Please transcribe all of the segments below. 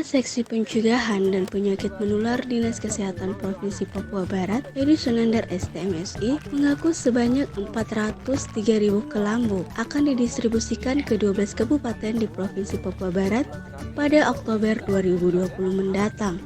Seksi Pencegahan dan Penyakit Menular Dinas Kesehatan Provinsi Papua Barat, Edi Sunandar STMSI, mengaku sebanyak 403.000 kelambu akan didistribusikan ke 12 kabupaten di Provinsi Papua Barat pada Oktober 2020 mendatang.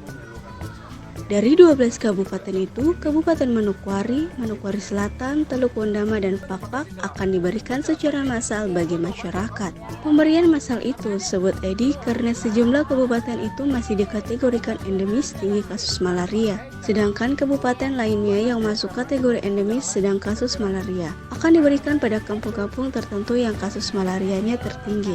Dari 12 kabupaten itu, Kabupaten Manokwari, Manokwari Selatan, Teluk Wondama, dan Pakpak akan diberikan secara massal bagi masyarakat. Pemberian massal itu, sebut Edi, karena sejumlah kabupaten itu masih dikategorikan endemis tinggi kasus malaria. Sedangkan kabupaten lainnya yang masuk kategori endemis sedang kasus malaria akan diberikan pada kampung-kampung tertentu yang kasus malarianya tertinggi.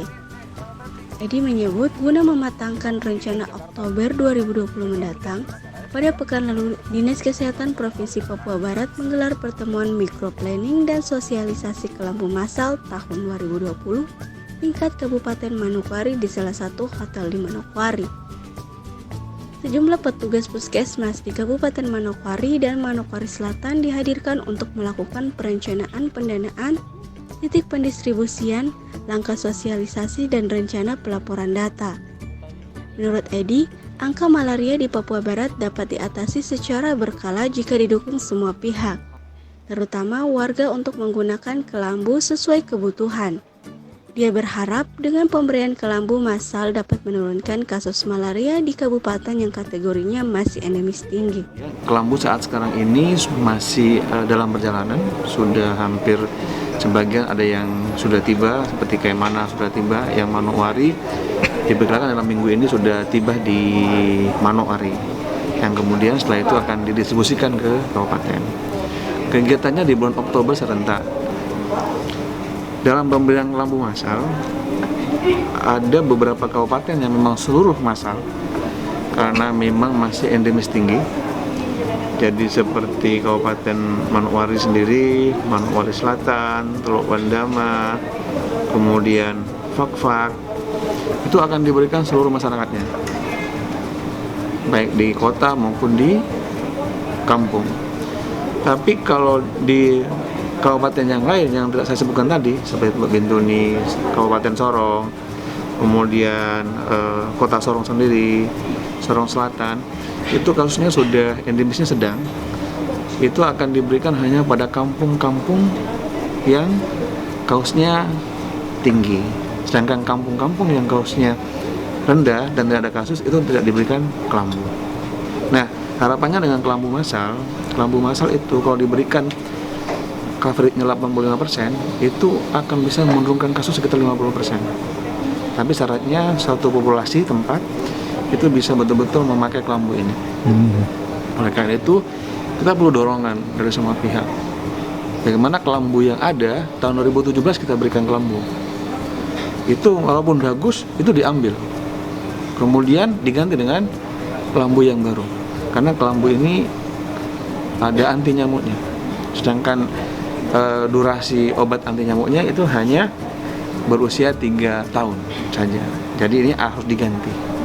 Edi menyebut guna mematangkan rencana Oktober 2020 mendatang, pada pekan lalu, Dinas Kesehatan Provinsi Papua Barat menggelar pertemuan mikroplanning dan sosialisasi kelambu massal tahun 2020 tingkat Kabupaten Manokwari di salah satu hotel di Manokwari. Sejumlah petugas puskesmas di Kabupaten Manokwari dan Manokwari Selatan dihadirkan untuk melakukan perencanaan pendanaan, titik pendistribusian, langkah sosialisasi, dan rencana pelaporan data. Menurut Edi, angka malaria di Papua Barat dapat diatasi secara berkala jika didukung semua pihak, terutama warga untuk menggunakan kelambu sesuai kebutuhan. Dia berharap dengan pemberian kelambu massal dapat menurunkan kasus malaria di kabupaten yang kategorinya masih endemis tinggi. Kelambu saat sekarang ini masih dalam perjalanan, sudah hampir sebagian ada yang sudah tiba, seperti Kaimana sudah tiba, yang Manokwari diperkirakan dalam minggu ini sudah tiba di Manokwari, yang kemudian setelah itu akan didistribusikan ke kabupaten. Kegiatannya di bulan Oktober serentak. Dalam pemberian kelambu massal, ada beberapa kabupaten yang memang seluruh massal karena memang masih endemis tinggi. Jadi seperti Kabupaten Manokwari sendiri, Manokwari Selatan, Teluk Wondama, kemudian Pakpak, itu akan diberikan seluruh masyarakatnya, baik di kota maupun di kampung. Tapi kalau di kabupaten yang lain yang tidak saya sebutkan tadi, seperti Bintuni, Kabupaten Sorong, kemudian kota Sorong sendiri, Sorong Selatan, itu kasusnya sudah endemisnya sedang. Itu akan diberikan hanya pada kampung-kampung yang kasusnya tinggi. Sedangkan kampung-kampung yang kasusnya rendah dan tidak ada kasus itu tidak diberikan kelambu. Nah, harapannya dengan kelambu massal itu kalau diberikan coveragenya 85%, itu akan bisa menurunkan kasus sekitar 50%. Tapi syaratnya satu populasi tempat itu bisa betul-betul memakai kelambu ini. Oleh karena itu, kita perlu dorongan dari semua pihak. Bagaimana kelambu yang ada tahun 2017 kita berikan kelambu. Itu walaupun bagus, itu diambil. Kemudian diganti dengan kelambu yang baru. Karena kelambu ini ada anti nyamuknya. Sedangkan durasi obat anti nyamuknya itu hanya berusia 3 tahun saja. Jadi ini harus diganti.